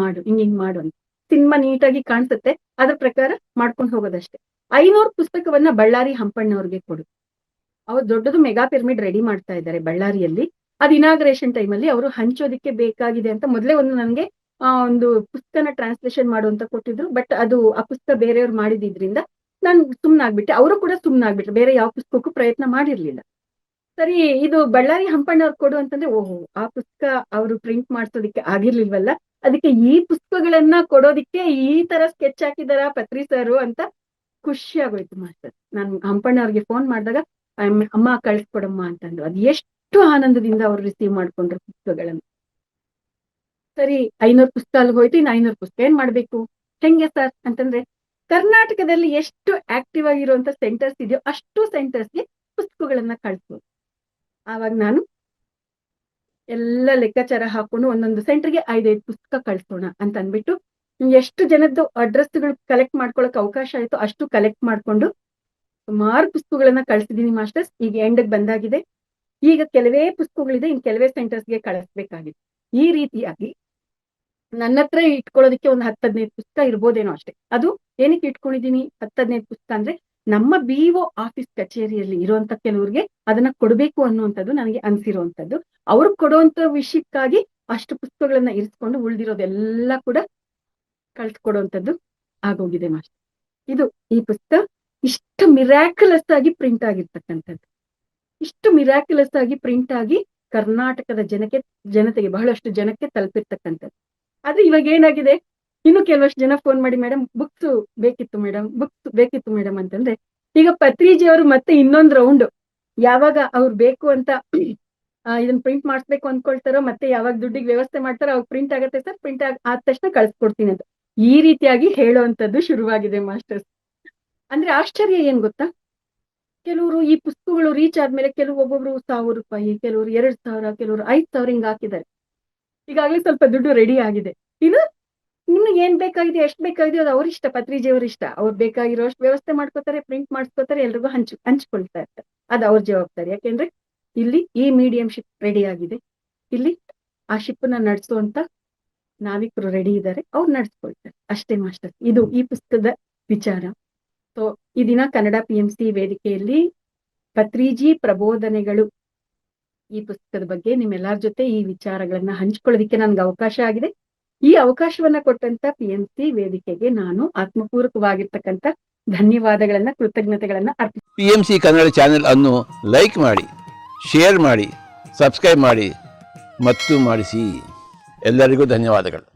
ಮಾಡು ಅಂತ. ಸಿನಿಮಾ ನೀಟಾಗಿ ಕಾಣಿಸುತ್ತೆ, ಅದ್ರ ಪ್ರಕಾರ ಮಾಡ್ಕೊಂಡು ಹೋಗೋದಷ್ಟೇ. 500 ಪುಸ್ತಕವನ್ನ ಬಳ್ಳಾರಿ ಹಂಪಣ್ಣವ್ರಿಗೆ ಕೊಡು. ಅವ್ರು ದೊಡ್ಡದು ಮೆಗಾ ಪಿರಮಿಡ್ ರೆಡಿ ಮಾಡ್ತಾ ಇದ್ದಾರೆ ಬಳ್ಳಾರಿಯಲ್ಲಿ. ಅದು ಇನಾಗ್ರೇಷನ್ ಟೈಮಲ್ಲಿ ಅವರು ಹಂಚೋದಿಕ್ಕೆ ಬೇಕಾಗಿದೆ ಅಂತ ಮೊದಲೇ ನನಗೆ ಒಂದು ಪುಸ್ತಕನ ಟ್ರಾನ್ಸ್ಲೇಷನ್ ಮಾಡು ಅಂತ ಕೊಟ್ಟಿದ್ರು. ಬಟ್ ಅದು ಆ ಪುಸ್ತಕ ಬೇರೆಯವ್ರು ಮಾಡಿದ್ರಿಂದ ನಾನು ಸುಮ್ನಾಗ್ಬಿಟ್ಟೆ. ಅವರು ಕೂಡ ಸುಮ್ನಾಗ್ಬಿಟ್ರು, ಬೇರೆ ಯಾವ ಪುಸ್ತಕಕ್ಕೂ ಪ್ರಯತ್ನ ಮಾಡಿರ್ಲಿಲ್ಲ. ಸರಿ ಇದು ಬಳ್ಳಾರಿ ಹಂಪಣ್ಣವ್ರು ಕೊಡು ಅಂತಂದ್ರೆ, ಓಹೋ ಆ ಪುಸ್ತಕ ಅವರು ಪ್ರಿಂಟ್ ಮಾಡ್ಸೋದಿಕ್ಕೆ ಆಗಿರ್ಲಿಲ್ವಲ್ಲ, ಅದಕ್ಕೆ ಈ ಪುಸ್ತಕಗಳನ್ನ ಕೊಡೋದಿಕ್ಕೆ ಈ ತರ ಸ್ಕೆಚ್ ಹಾಕಿದಾರ ಪತ್ರಿ ಸರ್ ಅಂತ ಖುಷಿ ಆಗೋಯ್ತು ಮಾಸ್ಟರ್. ನಾನು ಹಂಪಣ್ಣವ್ರಿಗೆ ಫೋನ್ ಮಾಡಿದಾಗ ಅಮ್ಮ ಕಳಿಸ್ಕೊಡಮ್ಮ ಅಂತಂದ್ರು. ಅದು ಎಷ್ಟು ಆನಂದದಿಂದ ಅವ್ರು ರಿಸೀವ್ ಮಾಡ್ಕೊಂಡ್ರು ಪುಸ್ತಕಗಳನ್ನು. ಸರಿ 500 ಪುಸ್ತಕ ಅಲ್ಲಿ ಹೋಯ್ತು, ಇನ್ನು 500 ಪುಸ್ತಕ ಏನ್ ಮಾಡ್ಬೇಕು ಹೆಂಗೆ ಸರ್ ಅಂತಂದ್ರೆ, ಕರ್ನಾಟಕದಲ್ಲಿ ಎಷ್ಟು ಆಕ್ಟಿವ್ ಆಗಿರುವಂತ ಸೆಂಟರ್ಸ್ ಇದೆಯೋ ಅಷ್ಟು ಸೆಂಟರ್ಸ್ಗೆ ಪುಸ್ತಕಗಳನ್ನ ಕಳಿಸ್ಬೋದು. ಆವಾಗ ನಾನು ಎಲ್ಲ ಲೆಕ್ಕಾಚಾರ ಹಾಕೊಂಡು ಒಂದೊಂದು ಸೆಂಟರ್ಗೆ 5-5 ಪುಸ್ತಕ ಕಳಿಸೋಣ ಅಂತ ಅಂದ್ಬಿಟ್ಟು ಎಷ್ಟು ಜನದ್ದು ಅಡ್ರೆಸ್ಗಳು ಕಲೆಕ್ಟ್ ಮಾಡ್ಕೊಳಕ್ ಅವಕಾಶ ಆಯ್ತು ಅಷ್ಟು ಕಲೆಕ್ಟ್ ಮಾಡ್ಕೊಂಡು ಸುಮಾರು ಪುಸ್ತಕಗಳನ್ನ ಕಳಿಸಿದೀನಿ ಮಾಸ್ಟರ್ಸ್. ಈಗ ಎಂಡ್ಗೆ ಬಂದಾಗಿದೆ. ಈಗ ಕೆಲವೇ ಪುಸ್ತಕಗಳಿದೆ, ಇನ್ ಕೆಲವೇ ಸೆಂಟರ್ಸ್ಗೆ ಕಳಿಸ್ಬೇಕಾಗಿದೆ. ಈ ರೀತಿಯಾಗಿ ನನ್ನ ಹತ್ರ ಇಟ್ಕೊಳ್ಳೋದಕ್ಕೆ ಒಂದು 10-15 ಪುಸ್ತಕ ಇರ್ಬೋದೇನೋ ಅಷ್ಟೇ. ಅದು ಏನಕ್ಕೆ ಇಟ್ಕೊಂಡಿದೀನಿ 10-15 ಪುಸ್ತಕ ಅಂದ್ರೆ, ನಮ್ಮ BO ಆಫೀಸ್ ಕಚೇರಿಯಲ್ಲಿ ಇರುವಂತ ಕೆಲವ್ರಿಗೆ ಅದನ್ನ ಕೊಡ್ಬೇಕು ಅನ್ನುವಂಥದ್ದು ನನಗೆ ಅನ್ಸಿರುವಂತದ್ದು. ಅವ್ರಿಗೆ ಕೊಡುವಂತ ವಿಷಯಕ್ಕಾಗಿ ಅಷ್ಟು ಪುಸ್ತಕಗಳನ್ನ ಇರಿಸ್ಕೊಂಡು ಉಳಿದಿರೋದೆಲ್ಲ ಕೂಡ ಕಳ್ಸಿಕೊಡುವಂಥದ್ದು ಆಗೋಗಿದೆ ಮಾಸ್ಟರ್. ಇದು ಈ ಪುಸ್ತಕ ಇಷ್ಟು ಮಿರಾಕ್ಯುಲಸ್ ಆಗಿ ಪ್ರಿಂಟ್ ಆಗಿರ್ತಕ್ಕಂಥದ್ದು, ಇಷ್ಟು ಮಿರಾಕ್ಯುಲಸ್ ಆಗಿ ಪ್ರಿಂಟ್ ಆಗಿ ಕರ್ನಾಟಕದ ಜನತೆಗೆ ಬಹಳಷ್ಟು ಜನಕ್ಕೆ ತಲುಪಿರ್ತಕ್ಕಂಥದ್ದು. ಆದ್ರೆ ಇವಾಗ ಏನಾಗಿದೆ, ಇನ್ನು ಕೆಲವಷ್ಟು ಜನ ಫೋನ್ ಮಾಡಿ ಮೇಡಮ್ ಬುಕ್ಸ್ ಬೇಕಿತ್ತು ಮೇಡಮ್ ಅಂತಂದ್ರೆ, ಈಗ ಪತ್ರಿಜಿಯವರು ಮತ್ತೆ ಇನ್ನೊಂದು ರೌಂಡ್ ಯಾವಾಗ ಅವ್ರು ಬೇಕು ಅಂತ ಇದನ್ನ ಪ್ರಿಂಟ್ ಮಾಡಿಸ್ಬೇಕು ಅಂದ್ಕೊಳ್ತಾರೋ, ಮತ್ತೆ ಯಾವಾಗ ದುಡ್ಡಿಗೆ ವ್ಯವಸ್ಥೆ ಮಾಡ್ತಾರೋ ಅವಾಗ ಪ್ರಿಂಟ್ ಆಗತ್ತೆ ಸರ್, ಪ್ರಿಂಟ್ ಆದ ತಕ್ಷಣ ಕಳ್ಸ್ಕೊಡ್ತೀನಿ ಅಂತ ಈ ರೀತಿಯಾಗಿ ಹೇಳುವಂತದ್ದು ಶುರುವಾಗಿದೆ ಮಾಸ್ಟರ್ಸ್. ಅಂದ್ರೆ ಆಶ್ಚರ್ಯ ಏನ್ ಗೊತ್ತಾ, ಕೆಲವರು ಈ ಪುಸ್ತಕಗಳು ರೀಚ್ ಆದ್ಮೇಲೆ ಒಬ್ಬೊಬ್ರು 1,000 ರೂಪಾಯಿ, ಕೆಲವರು 2,000, ಕೆಲವರು 5,000 ಹಿಂಗ್ ಹಾಕಿದ್ದಾರೆ. ಈಗಾಗ್ಲೇ ಸ್ವಲ್ಪ ದುಡ್ಡು ರೆಡಿ ಆಗಿದೆ. ಇನ್ನು ಏನ್ ಬೇಕಾಗಿದೆ ಎಷ್ಟು ಬೇಕಾಗಿದೆ ಅದು ಅವ್ರ ಇಷ್ಟ, ಪತ್ರಿಜಿಯವ್ರ ಇಷ್ಟ. ಅವ್ರು ಬೇಕಾಗಿರೋ ಅಷ್ಟು ವ್ಯವಸ್ಥೆ ಮಾಡ್ಕೋತಾರೆ, ಪ್ರಿಂಟ್ ಮಾಡಿಸ್ಕೋತಾರೆ, ಎಲ್ರಿಗೂ ಹಂಚ್ಕೊಳ್ತಾ ಇರ್ತಾರೆ. ಅದು ಅವ್ರ ಜವಾಬ್ದಾರಿ. ಯಾಕೆಂದ್ರೆ ಇಲ್ಲಿ ಈ ಮೀಡಿಯಂ ಶಿಪ್ ರೆಡಿ ಆಗಿದೆ, ಇಲ್ಲಿ ಆ ಶಿಪ್ ನ ನಡೆಸುವಂತ ನಾವಿಕರು ರೆಡಿ ಇದ್ದಾರೆ, ಅವ್ರು ನಡ್ಸ್ಕೊಳ್ತಾರೆ ಅಷ್ಟೇ ಮಾಸ್ಟರ್. ಇದು ಈ ಪುಸ್ತಕದ ವಿಚಾರ. ಸೊ ಈ ದಿನ ಕನ್ನಡ PMC ವೇದಿಕೆಯಲ್ಲಿ ಪತ್ರಿಜಿ ಪ್ರಬೋಧನೆಗಳು ಈ ಪುಸ್ತಕದ ಬಗ್ಗೆ ನಿಮ್ಮೆಲ್ಲರ ಜೊತೆ ಈ ವಿಚಾರಗಳನ್ನ ಹಂಚ್ಕೊಳ್ಳೋದಿಕ್ಕೆ ನನ್ಗೆ ಅವಕಾಶ ಆಗಿದೆ. ಈ ಅವಕಾಶವನ್ನ ಕೊಟ್ಟಂತ PMC ವೇದಿಕೆಗೆ ನಾನು ಆತ್ಮಪೂರ್ವಕವಾಗಿರ್ತಕ್ಕಂಥ ಧನ್ಯವಾದಗಳನ್ನ, ಕೃತಜ್ಞತೆಗಳನ್ನ PMC ಕನ್ನಡ ಚಾನೆಲ್ ಅನ್ನು ಲೈಕ್ ಮಾಡಿ, ಶೇರ್ ಮಾಡಿ, ಸಬ್ಸ್ಕ್ರೈಬ್ ಮಾಡಿ ಮತ್ತು ಮಾಡಿಸಿ. ಎಲ್ಲರಿಗೂ ಧನ್ಯವಾದಗಳು.